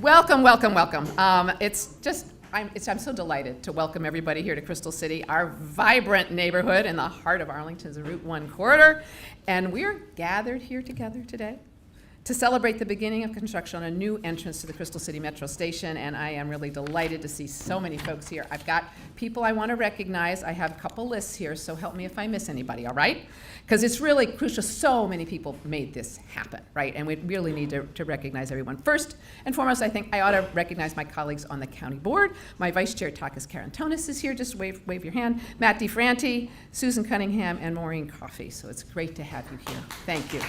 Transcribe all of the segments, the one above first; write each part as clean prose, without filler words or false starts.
Welcome, welcome, welcome. I'm so delighted to welcome everybody here to Crystal City, our vibrant neighborhood in the heart of Arlington's Route 1 corridor. And we're gathered here together today to celebrate the beginning of construction on a new entrance to the Crystal City Metro Station, and I am really delighted to see so many folks here. I've got people I want to recognize. I have a couple lists here, so help me if I miss anybody, all right? Because it's really crucial. So many people made this happen, right? And we really need to recognize everyone. First and foremost, I think I ought to recognize my colleagues on the county board. My vice chair, Takis Karantonis, is here. Just wave your hand. Matt DeFranti, Susan Cunningham, and Maureen Coffey. So it's great to have you here. Thank you.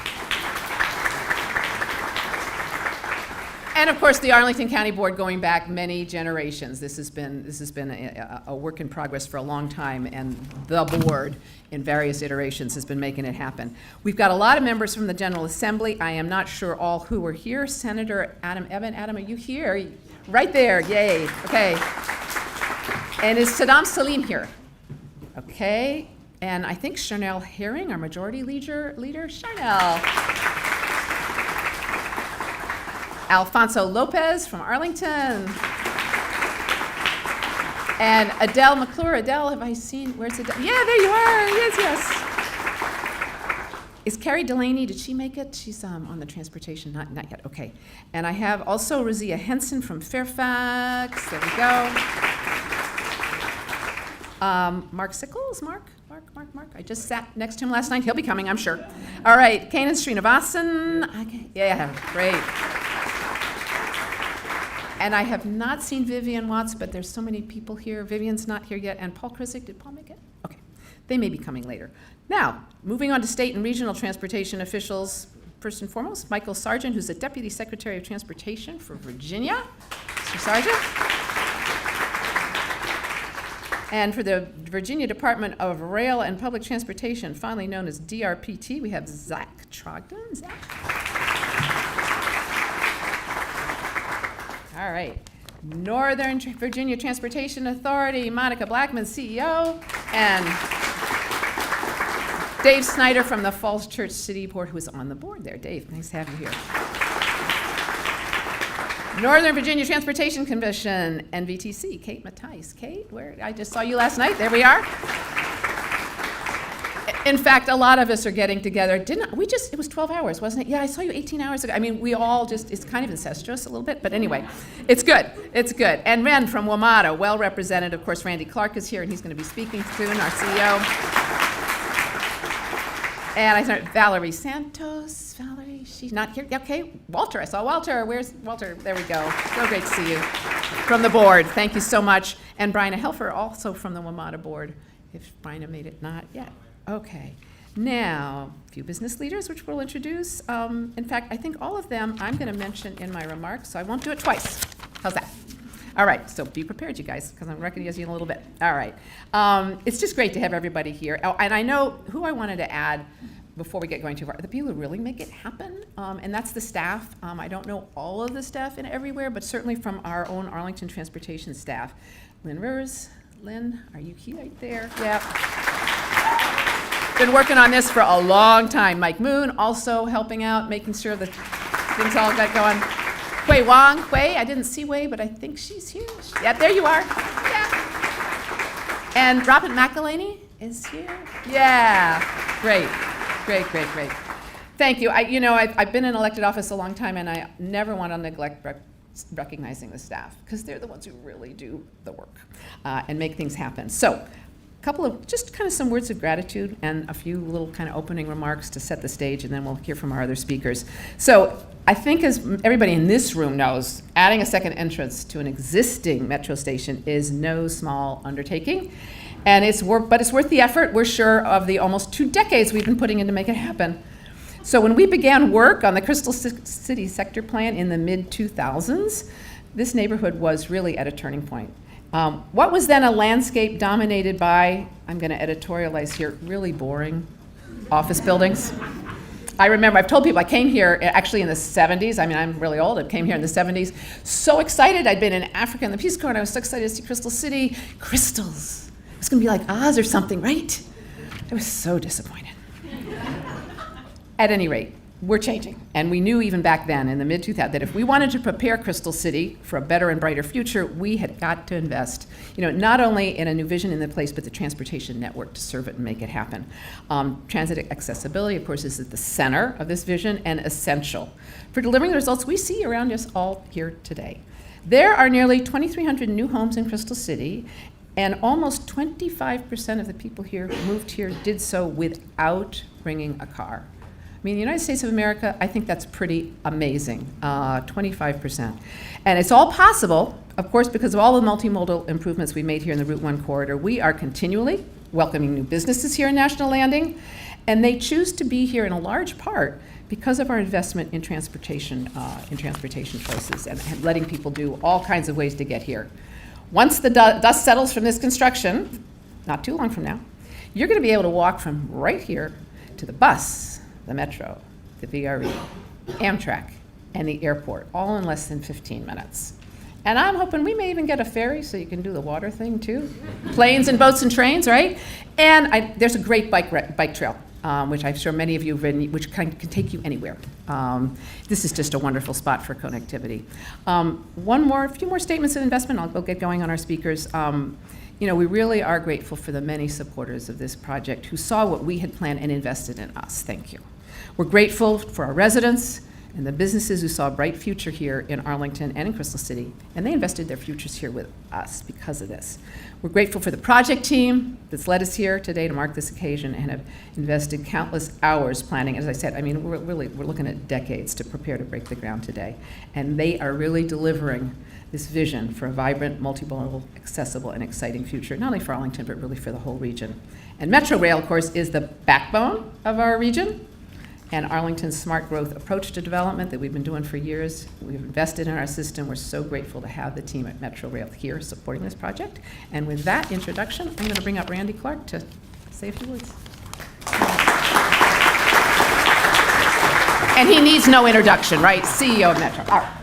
And of course, the Arlington County Board going back many generations. This has been a work in progress for a long time, and the board in various iterations has been making it happen. We've got a lot of members from the General Assembly. I am not sure all who are here. Senator Adam Evan. Adam, are you here? Right there, yay, okay. And is Saddam Salim here? Okay, and I think Charnel Herring, our majority leader, Charnel. Alfonso Lopez from Arlington. And Adele McClure. Adele, have I seen, where's Adele? Yeah, there you are, yes. Is Carrie Delaney, did she make it? She's on the transportation, not yet, okay. And I have also Rozia Henson from Fairfax, there we go. Mark Sickles, Mark. I just sat next to him last night. He'll be coming, I'm sure. All right, Kanan Srinivasan. Okay. Yeah, great. And I have not seen Vivian Watts, but there's so many people here. Vivian's not here yet. And Paul Krisick, did Paul make it? Okay, they may be coming later. Now, moving on to state and regional transportation officials. First and foremost, Michael Sargent, who's the Deputy Secretary of Transportation for Virginia. Mr. Sargent. And for the Virginia Department of Rail and Public Transportation, fondly known as DRPT, we have Zach Trogdon. Zach. All right. Northern Virginia Transportation Authority, Monica Blackman, CEO, and Dave Snyder from the Falls Church City Board, who is on the board there. Dave, nice to have you here. Northern Virginia Transportation Commission, NVTC, Kate Mattice. Kate, where? I just saw you last night. There we are. In fact, a lot of us are getting together. It was 12 hours, wasn't it? Yeah, I saw you 18 hours ago. I mean, we all it's kind of incestuous a little bit, but anyway, it's good. And Ren from WMATA, well represented. Of course, Randy Clark is here, and he's going to be speaking soon, our CEO. And I saw Valerie Santos. Valerie, she's not here. Okay, Walter, I saw Walter. Where's Walter? There we go. So great to see you. From the board, thank you so much. And Bryna Helfer, also from the WMATA board, if Bryna made it not yet. Okay, now, a few business leaders, which we'll introduce. In fact, I think all of them I'm going to mention in my remarks, so I won't do it twice. How's that? All right, so be prepared, you guys, because I'm recognizing you in a little bit. All right, it's just great to have everybody here. Oh, and I know who I wanted to add before we get going too far. The people who really make it happen, and that's the staff. I don't know all of the staff in everywhere, but certainly from our own Arlington transportation staff. Lynn Rivers. Lynn, are you here right there? Yep. Been working on this for a long time. Mike Moon also helping out, making sure that things all got going. Hui Wang, I didn't see Hui, but I think she's here. Yeah, there you are. Yeah. And Robin McElhaney is here. Yeah, great. Thank you. I've been in elected office a long time, and I never want to neglect recognizing the staff, because they're the ones who really do the work and make things happen. So, a couple of just kind of some words of gratitude and a few little kind of opening remarks to set the stage, and then we'll hear from our other speakers. So I think, as everybody in this room knows, adding a second entrance to an existing metro station is no small undertaking, and but it's worth the effort. We're sure of the almost 2 decades we've been putting in to make it happen. So when we began work on the Crystal City sector plan in the mid-2000s, this neighborhood was really at a turning point. What was then a landscape dominated by, I'm going to editorialize here, really boring office buildings. I remember, I've told people I came here actually in the 70s. I mean, I'm really old. I came here in the 70s. So excited. I'd been in Africa in the Peace Corps, and I was so excited to see Crystal City. Crystals. It was going to be like Oz or something, right? I was so disappointed. At any rate, we're changing. And we knew even back then in the mid-2000s that if we wanted to prepare Crystal City for a better and brighter future, we had got to invest, not only in a new vision in the place, but the transportation network to serve it and make it happen. Transit accessibility, of course, is at the center of this vision and essential for delivering the results we see around us all here today. There are nearly 2,300 new homes in Crystal City, and almost 25% of the people here who moved here did so without bringing a car. I mean, the United States of America, I think that's pretty amazing, 25%. And it's all possible, of course, because of all the multimodal improvements we made here in the Route 1 corridor. We are continually welcoming new businesses here in National Landing, and they choose to be here in a large part because of our investment in transportation choices and letting people do all kinds of ways to get here. Once the dust settles from this construction, not too long from now, you're going to be able to walk from right here to the bus, the metro, the VRE, Amtrak, and the airport, all in less than 15 minutes. And I'm hoping we may even get a ferry so you can do the water thing too. Planes and boats and trains, right? And there's a great bike trail, which I'm sure many of you have ridden, which can take you anywhere. This is just a wonderful spot for connectivity. A few more statements of investment. I'll get going on our speakers. We really are grateful for the many supporters of this project who saw what we had planned and invested in us. Thank you. We're grateful for our residents and the businesses who saw a bright future here in Arlington and in Crystal City, and they invested their futures here with us because of this. We're grateful for the project team that's led us here today to mark this occasion and have invested countless hours planning. As I said, we're looking at decades to prepare to break the ground today, and they are really delivering this vision for a vibrant, multimodal, accessible, and exciting future, not only for Arlington, but really for the whole region. And Metro Rail, of course, is the backbone of our region, and Arlington's smart growth approach to development that we've been doing for years. We've invested in our system. We're so grateful to have the team at Metro Rail here supporting this project. And with that introduction, I'm going to bring up Randy Clark to say a few words. And he needs no introduction, right? CEO of Metro. All right.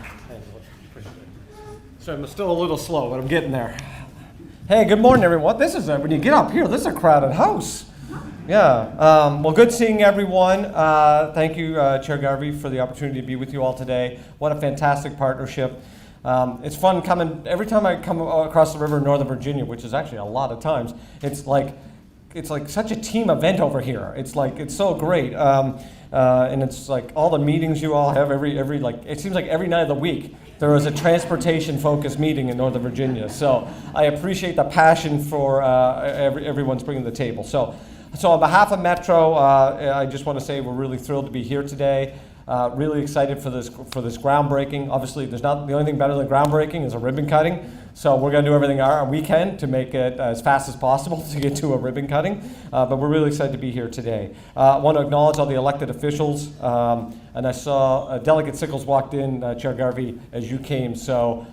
So I'm still a little slow, but I'm getting there. Hey, good morning, everyone. When you get up here, this is a crowded house. Yeah. Well, good seeing everyone. Thank you, Chair Garvey, for the opportunity to be with you all today. What a fantastic partnership. It's fun coming, every time I come across the river in Northern Virginia, which is actually a lot of times, it's like such a team event over here. It's so great. And it's like all the meetings you all have it seems like every night of the week there is a transportation-focused meeting in Northern Virginia. So I appreciate the passion for everyone's bringing to the table. So on behalf of Metro, I just want to say we're really thrilled to be here today. Really excited for this groundbreaking. Obviously, the only thing better than groundbreaking is a ribbon cutting. So we're going to do everything we can to make it as fast as possible to get to a ribbon cutting. But we're really excited to be here today. I want to acknowledge all the elected officials. And I saw Delegate Sickles walked in, Chair Garvey, as you came. So,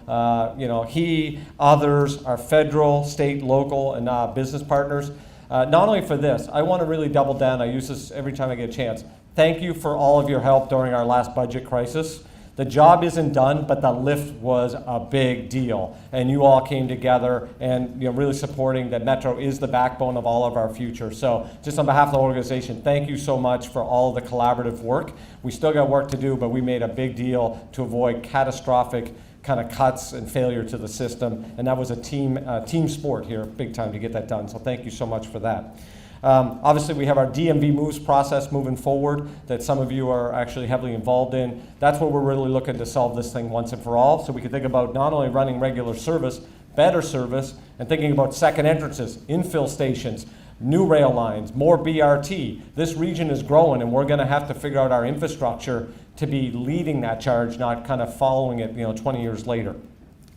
he, others, our federal, state, local, and business partners. Not only for this, I want to really double down. I use this every time I get a chance. Thank you for all of your help during our last budget crisis. The job isn't done, but the lift was a big deal. And you all came together and really supporting that Metro is the backbone of all of our future. So just on behalf of the organization, thank you so much for all of the collaborative work. We still got work to do, but we made a big deal to avoid catastrophic kind of cuts and failure to the system. And that was a team sport here, big time to get that done. So thank you so much for that. Obviously, we have our DMV moves process moving forward that some of you are actually heavily involved in. That's what we're really looking to solve this thing once and for all. So we can think about not only running regular service, better service, and thinking about second entrances, infill stations, new rail lines, more BRT. This region is growing, and we're going to have to figure out our infrastructure to be leading that charge, not kind of following it 20 years later.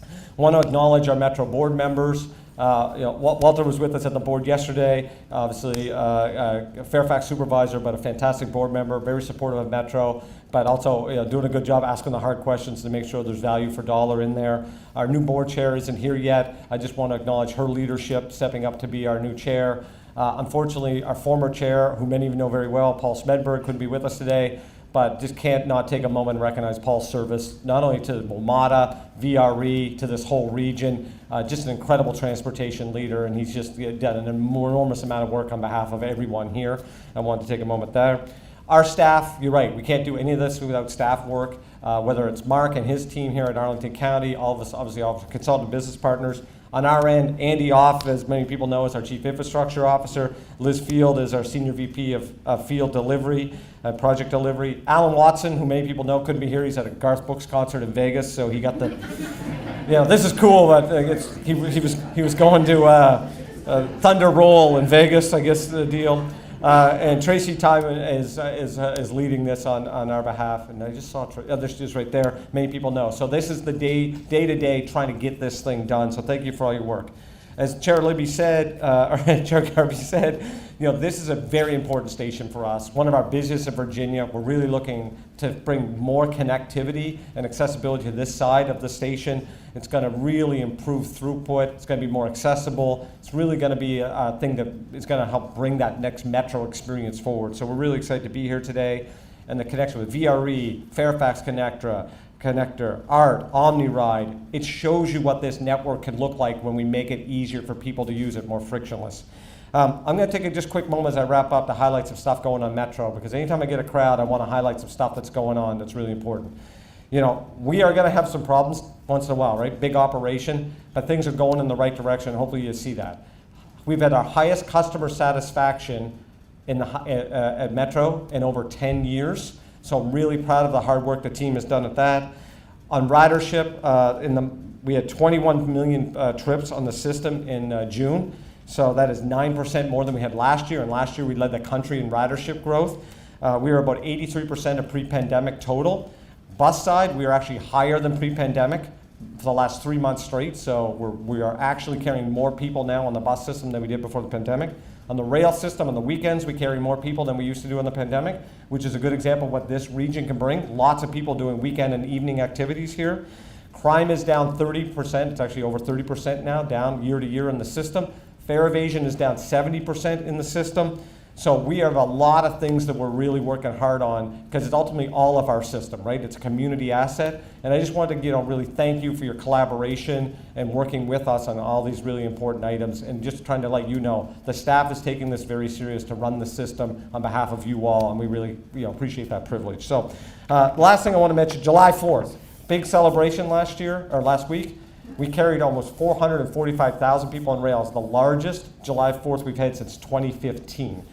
I want to acknowledge our Metro board members. Walter was with us at the board yesterday, obviously a Fairfax supervisor, but a fantastic board member, very supportive of Metro, but also doing a good job asking the hard questions to make sure there's value for dollar in there. Our new board chair isn't here yet. I just want to acknowledge her leadership, stepping up to be our new chair. Unfortunately, our former chair, who many of you know very well, Paul Smedberg, couldn't be with us today, but just can't not take a moment and recognize Paul's service, not only to WMATA, VRE, to this whole region, just an incredible transportation leader, and he's just done an enormous amount of work on behalf of everyone here. I wanted to take a moment there. Our staff, you're right, we can't do any of this without staff work, whether it's Mark and his team here at Arlington County, all of us, obviously, all of our consultant business partners. On our end, Andy Off, as many people know, is our Chief Infrastructure Officer. Liz Field is our Senior VP of Field Delivery, Project Delivery. Alan Watson, who many people know, couldn't be here. He's at a Garth Brooks concert in Vegas, so he got the, this is cool, but he was going to Thunder Roll in Vegas, I guess the deal. And Tracy Timon is leading this on our behalf. And I just saw, this is right there, many people know. So this is the day-to-day trying to get this thing done. So thank you for all your work. As Chair Libby said, or Chair Garvey said, this is a very important station for us. One of our busiest in Virginia. We're really looking to bring more connectivity and accessibility to this side of the station. It's going to really improve throughput. It's going to be more accessible. It's really going to be a thing that is going to help bring that next metro experience forward. So we're really excited to be here today. And the connection with VRE, Fairfax Connector, ART, OmniRide, it shows you what this network can look like when we make it easier for people to use it, more frictionless. I'm going to take a just quick moment as I wrap up to highlight some stuff going on Metro, because anytime I get a crowd, I want to highlight some stuff that's going on that's really important. We are going to have some problems once in a while, right? Big operation, but things are going in the right direction. Hopefully you see that. We've had our highest customer satisfaction at Metro in over 10 years. So I'm really proud of the hard work the team has done at that. On ridership, we had 21 million trips on the system in June. So that is 9% more than we had last year. And last year we led the country in ridership growth. We were about 83% of pre-pandemic total. Bus side, we are actually higher than pre-pandemic for the last 3 months straight. So we are actually carrying more people now on the bus system than we did before the pandemic. On the rail system, on the weekends, we carry more people than we used to do in the pandemic, which is a good example of what this region can bring. Lots of people doing weekend and evening activities here. Crime is down 30%. It's actually over 30% now, down year to year in the system. Fare evasion is down 70% in the system. So we have a lot of things that we're really working hard on, because it's ultimately all of our system, right? It's a community asset. And I just wanted to really thank you for your collaboration and working with us on all these really important items, and just trying to let you know the staff is taking this very serious to run the system on behalf of you all, and we really appreciate that privilege. So the last thing I want to mention, July 4th, big celebration last week. We carried almost 445,000 people on rails, the largest July 4th we've had since 2015.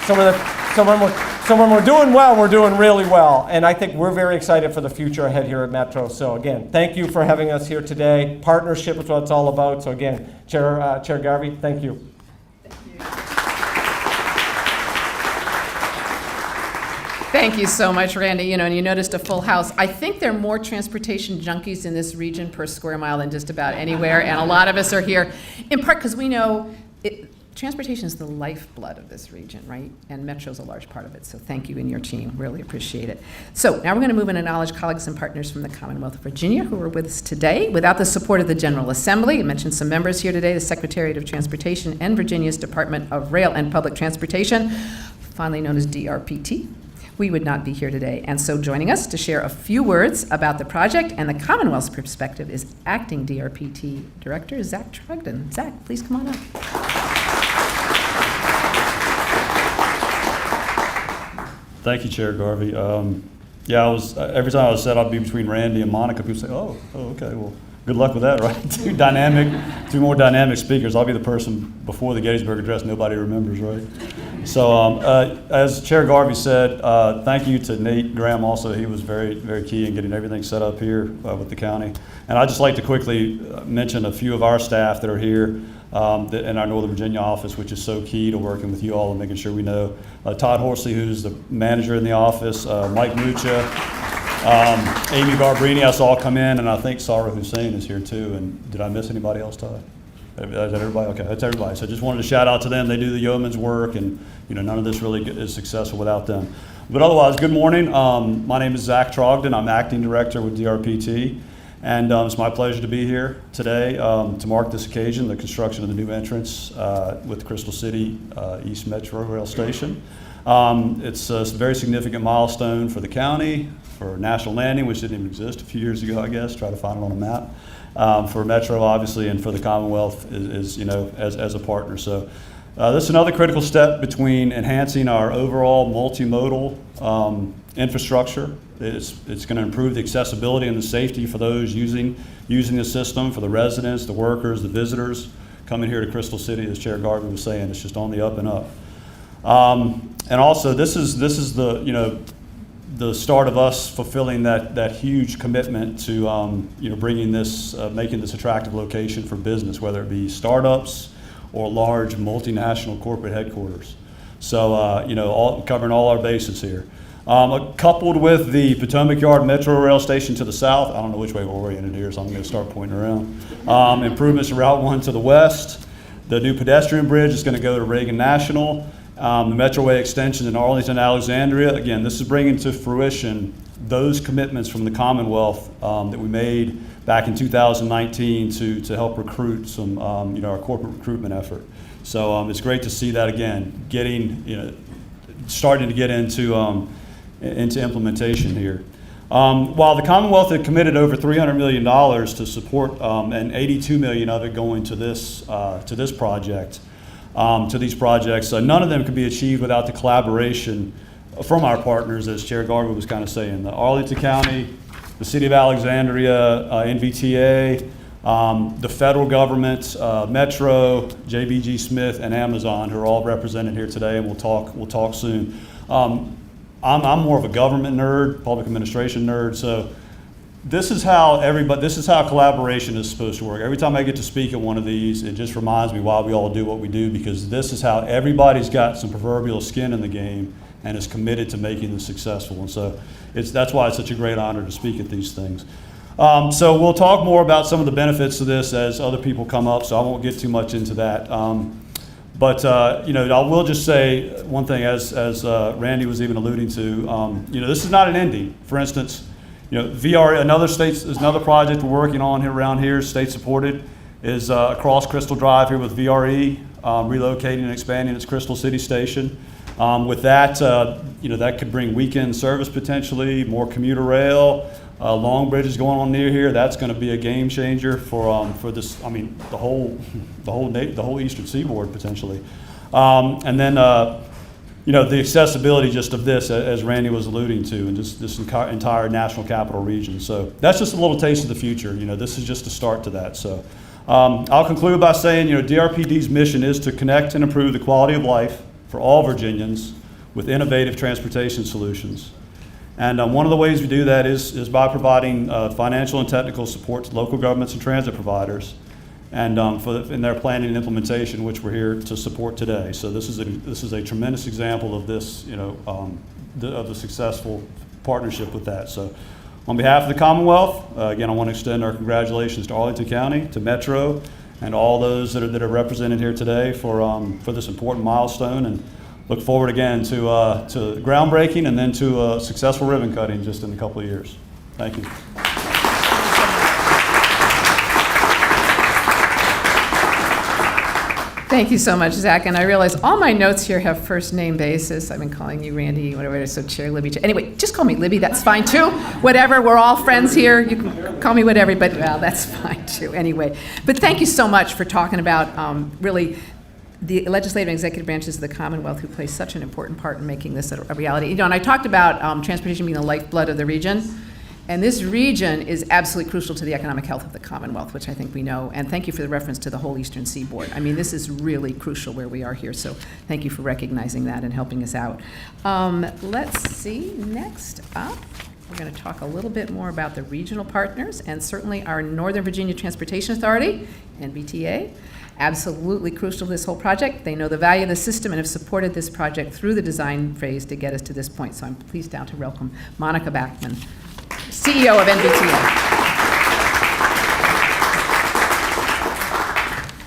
So when we're doing well, we're doing really well. And I think we're very excited for the future ahead here at Metro. So again, thank you for having us here today. Partnership is what it's all about. So again, Chair Garvey, thank you. Thank you so much, Randy. And you noticed a full house. I think there are more transportation junkies in this region per square mile than just about anywhere. And a lot of us are here in part because we know transportation is the lifeblood of this region, right? And Metro's a large part of it. So thank you and your team. Really appreciate it. So now we're going to move and acknowledge colleagues and partners from the Commonwealth of Virginia who are with us today. Without the support of the General Assembly, I mentioned some members here today, the Secretariat of Transportation and Virginia's Department of Rail and Public Transportation, fondly known as DRPT, we would not be here today. And so joining us to share a few words about the project and the Commonwealth's perspective is Acting DRPT Director Zach Trogdon. Zach, please come on up. Thank you, Chair Garvey. Every time I was said I'd be between Randy and Monica, people say, oh, okay, well, good luck with that, right? Two more dynamic speakers. I'll be the person before the Gettysburg Address nobody remembers, right? So as Chair Garvey said, thank you to Nate Graham also. He was very, very key in getting everything set up here with the county. And I'd just like to quickly mention a few of our staff that are here in our Northern Virginia office, which is so key to working with you all and making sure we know. Todd Horsley, who's the manager in the office, Mike Mucha, Amy Garbrini, I saw come in, and I think Sarah Hussein is here too. And did I miss anybody else, Todd? Is that everybody? Okay, that's everybody. So just wanted to shout out to them. They do the yeoman's work, and none of this really is successful without them. But otherwise, good morning. My name is Zach Trogdon. I'm acting director with DRPT, and it's my pleasure to be here today to mark this occasion, the construction of the new entrance with Crystal City East Metro Rail Station. It's a very significant milestone for the county, for National Landing, which didn't even exist a few years ago, I guess. Try to find it on a map. For Metro, obviously, and for the Commonwealth as a partner. So This is another critical step between enhancing our overall multimodal infrastructure. It's going to improve the accessibility and the safety for those using the system, for the residents, the workers, the visitors coming here to Crystal City. As Chair Garvey was saying, it's just on the up and up. And also, this is the the start of us fulfilling that huge commitment to bringing this, making this attractive location for business, whether it be startups or large multinational corporate headquarters. So covering all our bases here. Coupled with the Potomac Yard Metro Rail Station to the south, I don't know which way we're oriented here, so I'm going to start pointing around. Improvements to Route 1 to the west. The new pedestrian bridge is going to go to Reagan National. The Metroway extension in Arlington, Alexandria. Again, this is bringing to fruition those commitments from the Commonwealth that we made back in 2019 to help recruit some, our corporate recruitment effort. So it's great to see that again, starting to get into implementation here. While the Commonwealth had committed over $300 million to support, and $82 million of it going to this project, to these projects, none of them could be achieved without the collaboration from our partners, as Chair Garvey was kind of saying, the Arlington County, the City of Alexandria, NVTA, the federal government, Metro, JBG Smith, and Amazon, who are all represented here today, and we'll talk soon. I'm more of a government nerd, public administration nerd, so this is how collaboration is supposed to work. Every time I get to speak at one of these, it just reminds me why we all do what we do, because this is how everybody's got some proverbial skin in the game and is committed to making this successful. And so that's why it's such a great honor to speak at these things. So we'll talk more about some of the benefits of this as other people come up, so I won't get too much into that. But I will just say one thing, as Randy was even alluding to. This is not an ending. For instance, VR, another project we're working on here around here, state supported, is across Crystal Drive here with VRE, relocating and expanding its Crystal City station. With that, that could bring weekend service potentially, more commuter rail. Long bridges going on near here. That's going to be a game changer for this. I mean, the whole Eastern Seaboard potentially. And then the accessibility just of this, as Randy was alluding to, and just this entire national capital region. So that's just a little taste of the future. This is just a start to that. So I'll conclude by saying, DRPD's mission is to connect and improve the quality of life for all Virginians with innovative transportation solutions. And one of the ways we do that is by providing financial and technical support to local governments and transit providers, and in their planning and implementation, which we're here to support today. So this is a tremendous example of this, of the successful partnership with that. So on behalf of the Commonwealth, again, I want to extend our congratulations to Arlington County, to Metro, and all those that are represented here today for this important milestone. And look forward again to groundbreaking and then to a successful ribbon cutting just in a couple of years. Thank you. Thank you so much, Zach. And I realize all my notes here have first name basis. I've been calling you Randy, whatever it is, so Chair Libby. Anyway, just call me Libby, that's fine too. Whatever, we're all friends here. You can call me whatever, but well, that's fine too. Anyway, but thank you so much for talking about really the legislative and executive branches of the Commonwealth, who play such an important part in making this a reality. And I talked about transportation being the lifeblood of the region. And this region is absolutely crucial to the economic health of the Commonwealth, which I think we know. And thank you for the reference to the whole Eastern Seaboard. I mean, this is really crucial where we are here. So thank you for recognizing that and helping us out. Let's see, next up, we're going to talk a little bit more about the regional partners and certainly our Northern Virginia Transportation Authority, NVTA. Absolutely crucial to this whole project. They know the value of the system and have supported this project through the design phase to get us to this point. So I'm pleased now to welcome Monica Bachman, CEO of NVTA.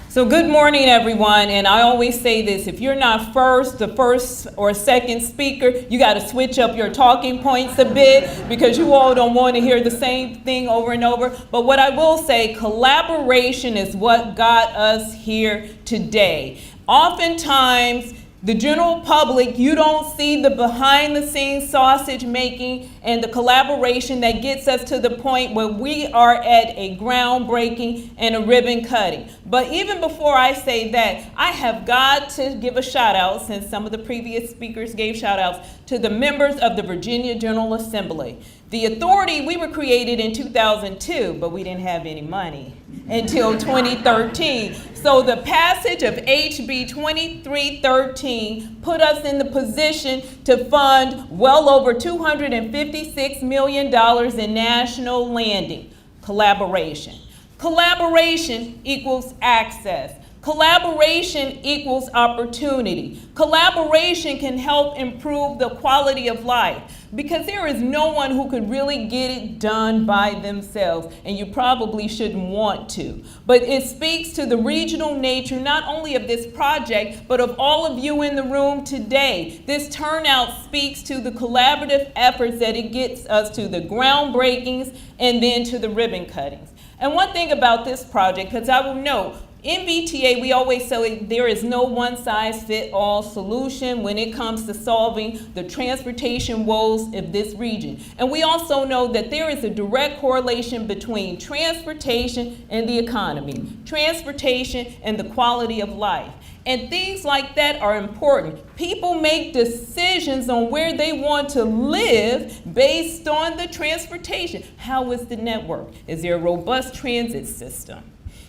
So good morning, everyone. And I always say this, if you're not the first or second speaker, you got to switch up your talking points a bit because you all don't want to hear the same thing over and over. But what I will say, collaboration is what got us here today. Oftentimes, The general public, you don't see the behind the scenes sausage making and the collaboration that gets us to the point where we are at a groundbreaking and a ribbon cutting. But even before I say that, I have got to give a shout out, since some of the previous speakers gave shout outs, to the members of the Virginia General Assembly. The authority, we were created in 2002, but we didn't have any money until 2013. So the passage of HB 2313 put us in the position to fund well over $256 million in national landing. Collaboration. Collaboration equals access. Collaboration equals opportunity. Collaboration can help improve the quality of life, because there is no one who could really get it done by themselves, and you probably shouldn't want to. But it speaks to the regional nature not only of this project, but of all of you in the room today. This turnout speaks to the collaborative efforts that it gets us to the groundbreakings and then to the ribbon cuttings. And one thing about this project, because I will note, in VTA, we always say there is no one-size-fits-all solution when it comes to solving the transportation woes of this region. And we also know that there is a direct correlation between transportation and the economy, transportation and the quality of life. And things like that are important. People make decisions on where they want to live based on the transportation. How is the network? Is there a robust transit system?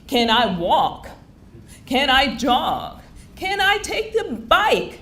Can I walk? Can I jog? Can I take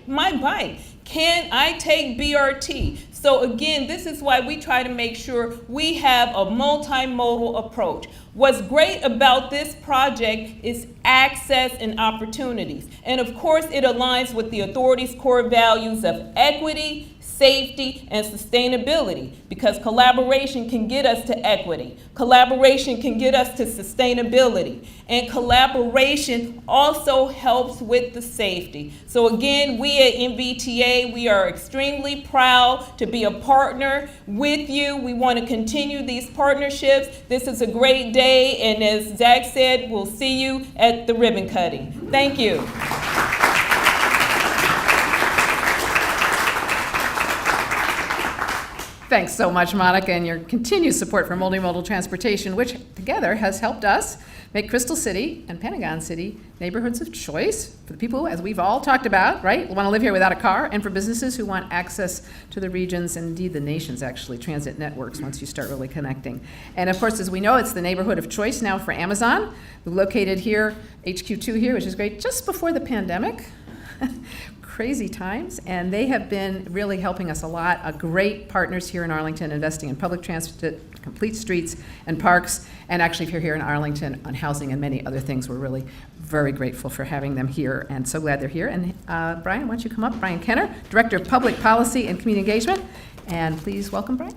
my bike? Can I take BRT? So again, this is why we try to make sure we have a multimodal approach. What's great about this project is access and opportunities. And of course, it aligns with the authority's core values of equity, safety, and sustainability, because collaboration can get us to equity. Collaboration can get us to sustainability. And collaboration also helps with the safety. So again, we at MVTA, we are extremely proud to be a partner with you. We want to continue these partnerships. This is a great day, and as Zach said, we'll see you at the ribbon cutting. Thank you. Thanks so much, Monica, and your continued support for multimodal transportation, which together has helped us make Crystal City and Pentagon City neighborhoods of choice for the people, as we've all talked about, right, who want to live here without a car, and for businesses who want access to the regions and indeed the nation's actually transit networks once you start really connecting. And of course, as we know, it's the neighborhood of choice now for Amazon, located here, HQ2 here, which is great, just before the pandemic. Crazy times, and they have been really helping us a lot. Great partners here in Arlington, investing in public transit, complete streets and parks, and actually if you're here in Arlington on housing and many other things, we're really very grateful for having them here and so glad they're here. And Brian, why don't you come up? Brian Kenner, Director of Public Policy and Community Engagement, and please welcome Brian.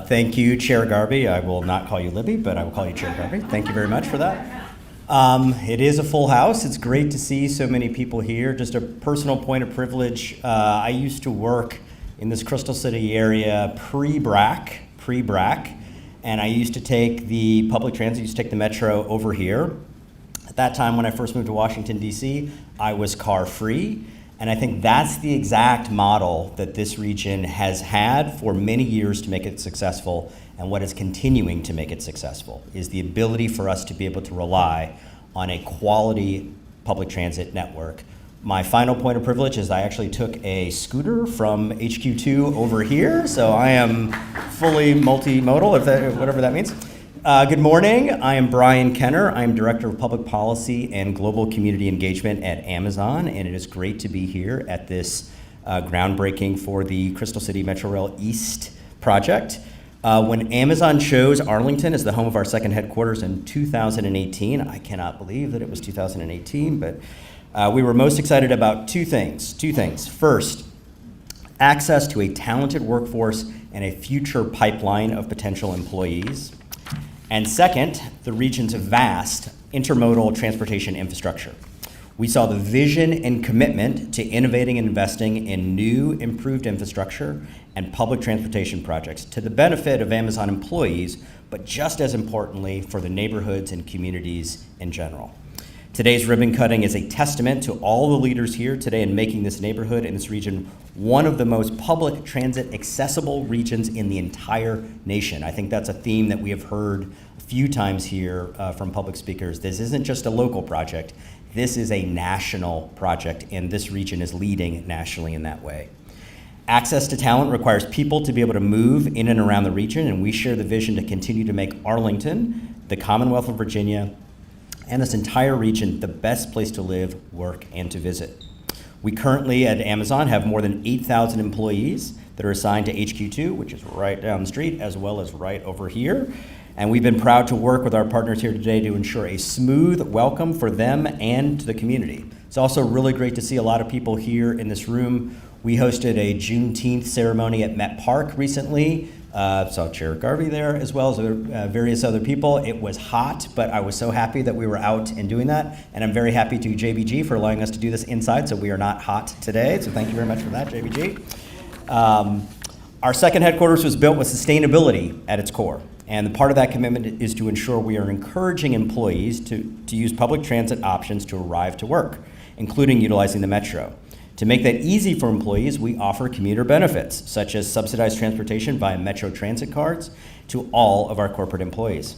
Thank you, Chair Garvey. I will not call you Libby, but I will call you Chair Garvey. Thank you very much for that. It is a full house. It's great to see so many people here. Just a personal point of privilege. I used to work in this Crystal City area pre-BRAC, and I used to take the public transit, used to take the metro over here. At that time, when I first moved to Washington, D.C., I was car-free. And I think that's the exact model that this region has had for many years to make it successful, and what is continuing to make it successful is the ability for us to be able to rely on a quality public transit network. My final point of privilege is I actually took a scooter from HQ2 over here, so I am fully multimodal, whatever that means. Good morning, I am Brian Kenner. I am Director of Public Policy and Global Community Engagement at Amazon, and it is great to be here at this groundbreaking for the Crystal City Metro Rail East project. When Amazon chose Arlington as the home of our second headquarters in 2018, I cannot believe that it was 2018, but we were most excited about two things. First, access to a talented workforce and a future pipeline of potential employees. And second, the region's vast intermodal transportation infrastructure. We saw the vision and commitment to innovating and investing in new, improved infrastructure and public transportation projects to the benefit of Amazon employees, but just as importantly for the neighborhoods and communities in general. Today's ribbon cutting is a testament to all the leaders here today in making this neighborhood and this region one of the most public transit accessible regions in the entire nation. I think that's a theme that we have heard a few times here from public speakers. This isn't just a local project. This is a national project, and this region is leading nationally in that way. Access to talent requires people to be able to move in and around the region, and we share the vision to continue to make Arlington, the Commonwealth of Virginia, and this entire region the best place to live, work, and to visit. We currently at Amazon have more than 8,000 employees that are assigned to HQ2, which is right down the street, as well as right over here. And we've been proud to work with our partners here today to ensure a smooth welcome for them and to the community. It's also really great to see a lot of people here in this room. We hosted a Juneteenth ceremony at Met Park recently. Saw Chair Garvey there, as well as various other people. It was hot, but I was so happy that we were out and doing that. And I'm very happy to JBG for allowing us to do this inside, so we are not hot today. So thank you very much for that, JBG. Our second headquarters was built with sustainability at its core. And part of that commitment is to ensure we are encouraging employees to use public transit options to arrive to work, including utilizing the metro. To make that easy for employees, we offer commuter benefits, such as subsidized transportation via Metro Transit cards to all of our corporate employees.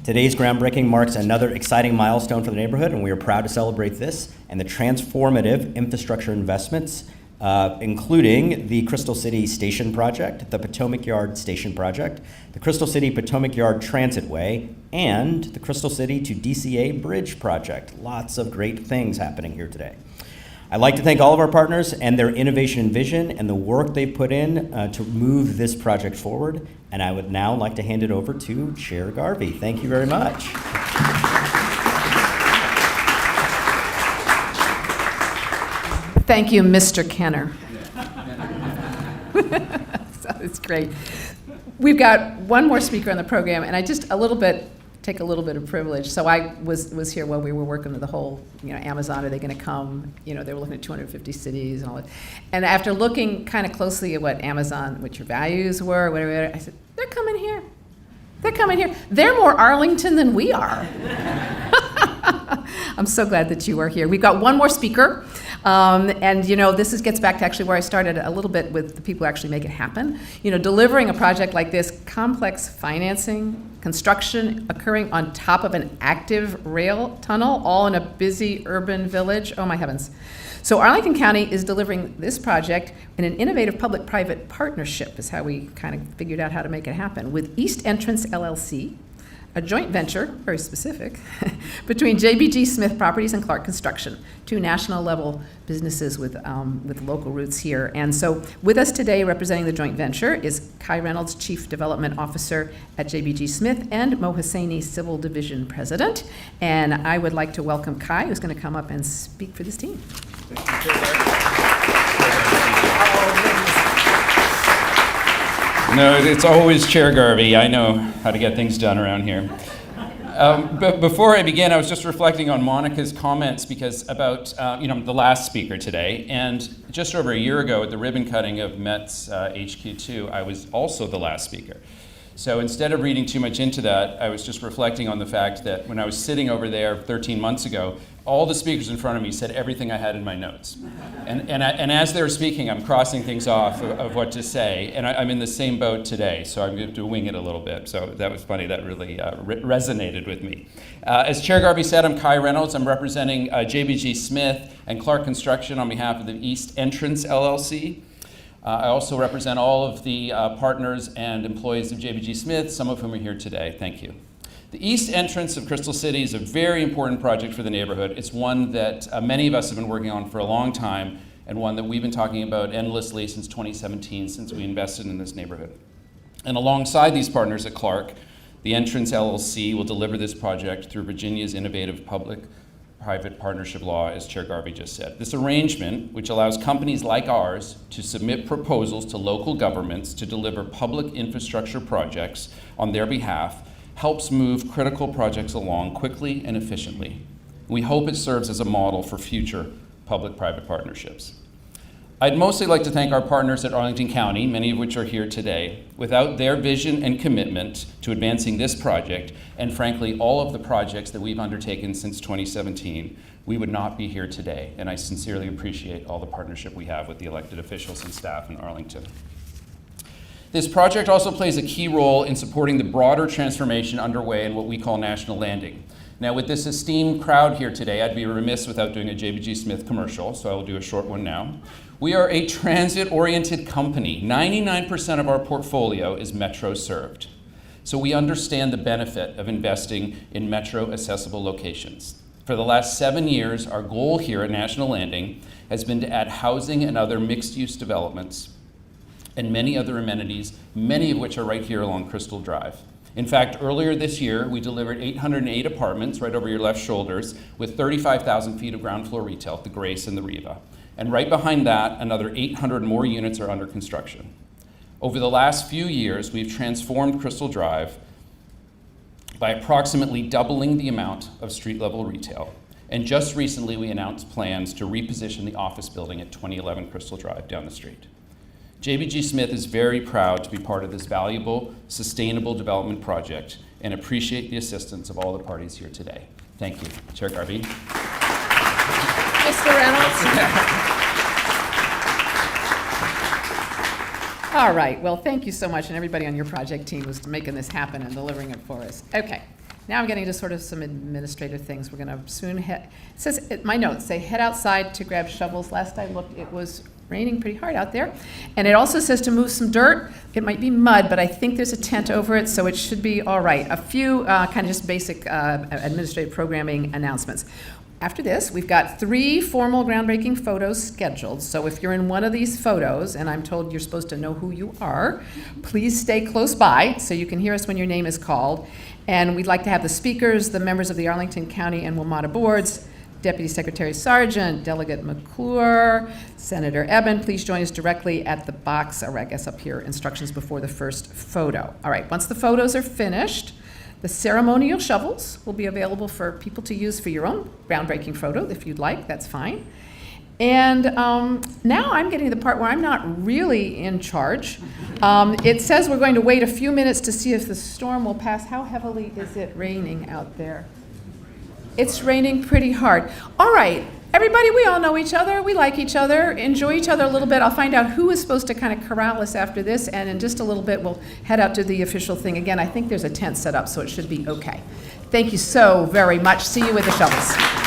Today's groundbreaking marks another exciting milestone for the neighborhood, and we are proud to celebrate this and the transformative infrastructure investments, including the Crystal City Station Project, the Potomac Yard Station Project, the Crystal City Potomac Yard Transitway, and the Crystal City to DCA Bridge Project. Lots of great things happening here today. I'd like to thank all of our partners and their innovation and vision and the work they've put in to move this project forward. And I would now like to hand it over to Chair Garvey. Thank you very much. Thank you, Mr. Kenner. So it's great. We've got one more speaker on the program, and I just take a little bit of privilege. So I was here while we were working with the whole, Amazon, are they going to come? They were looking at 250 cities and all that. And after looking kind of closely at what your values were, whatever, I said, they're coming here. They're coming here. They're more Arlington than we are. I'm so glad that you are here. We've got one more speaker. And this gets back to actually where I started a little bit with the people who actually make it happen. Delivering a project like this, complex financing, construction occurring on top of an active rail tunnel, all in a busy urban village. Oh my heavens. So Arlington County is delivering this project in an innovative public-private partnership, is how we kind of figured out how to make it happen, with East Entrance LLC, a joint venture, very specific, between JBG Smith Properties and Clark Construction, two national-level businesses with local roots here. And so with us today representing the joint venture is Kai Reynolds, Chief Development Officer at JBG Smith, and Mo Hosseini, Civil Division President. And I would like to welcome Kai, who's going to come up and speak for this team. No, it's always Chair Garvey. I know how to get things done around here. But before I begin, I was just reflecting on Monica's comments about the last speaker today. And just over a year ago at the ribbon cutting of Met's HQ2, I was also the last speaker. So instead of reading too much into that, I was just reflecting on the fact that when I was sitting over there 13 months ago, all the speakers in front of me said everything I had in my notes. And as they were speaking, I'm crossing things off of what to say. And I'm in the same boat today, so I'm going to wing it a little bit. So that was funny. That really resonated with me. As Chair Garvey said, I'm Kai Reynolds. I'm representing JBG Smith and Clark Construction on behalf of the East Entrance LLC. I also represent all of the partners and employees of JBG Smith, some of whom are here today. Thank you. The east entrance of Crystal City is a very important project for the neighborhood. It's one that many of us have been working on for a long time, and one that we've been talking about endlessly since 2017, since we invested in this neighborhood. And alongside these partners at Clark, the Entrance LLC will deliver this project through Virginia's innovative public-private partnership law, as Chair Garvey just said. This arrangement, which allows companies like ours to submit proposals to local governments to deliver public infrastructure projects on their behalf, helps move critical projects along quickly and efficiently. We hope it serves as a model for future public-private partnerships. I'd mostly like to thank our partners at Arlington County, many of which are here today. Without their vision and commitment to advancing this project, and frankly, all of the projects that we've undertaken since 2017, we would not be here today. And I sincerely appreciate all the partnership we have with the elected officials and staff in Arlington. This project also plays a key role in supporting the broader transformation underway in what we call National Landing. Now, with this esteemed crowd here today, I'd be remiss without doing a JBG Smith commercial, so I will do a short one now. We are a transit-oriented company. 99% of our portfolio is metro served. So we understand the benefit of investing in metro accessible locations. For the last 7 years, our goal here at National Landing has been to add housing and other mixed-use developments and many other amenities, many of which are right here along Crystal Drive. In fact, earlier this year, we delivered 808 apartments right over your left shoulders with 35,000 feet of ground floor retail, the Grace and the Riva. And right behind that, another 800 more units are under construction. Over the last few years, we've transformed Crystal Drive by approximately doubling the amount of street-level retail. And just recently, we announced plans to reposition the office building at 2011 Crystal Drive down the street. JBG Smith is very proud to be part of this valuable, sustainable development project and appreciate the assistance of all the parties here today. Thank you. Chair Garvey. Mr. Reynolds? All right, well, thank you so much, and everybody on your project team was making this happen and delivering it for us. Okay, now I'm getting to sort of some administrative things. We're gonna soon head, it says, my notes say head outside to grab shovels. Last I looked, it was raining pretty hard out there. And it also says to move some dirt. It might be mud, but I think there's a tent over it, so it should be all right. A few kind of just basic administrative programming announcements. After this, we've got 3 formal groundbreaking photos scheduled. So if you're in one of these photos, and I'm told you're supposed to know who you are, please stay close by so you can hear us when your name is called. And we'd like to have the speakers, the members of the Arlington County and WMATA boards, Deputy Secretary Sargent, Delegate McClure, Senator Eben, please join us directly at the box, or I guess up here, instructions before the first photo. All right, once the photos are finished, the ceremonial shovels will be available for people to use for your own groundbreaking photo, if you'd like, that's fine. And now I'm getting to the part where I'm not really in charge. It says we're going to wait a few minutes to see if the storm will pass. How heavily is it raining out there? It's raining pretty hard. All right, everybody, we all know each other. We like each other. Enjoy each other a little bit. I'll find out who is supposed to kind of corral us after this, and in just a little bit, we'll head out to the official thing. Again, I think there's a tent set up, so it should be okay. Thank you so very much. See you with the shovels.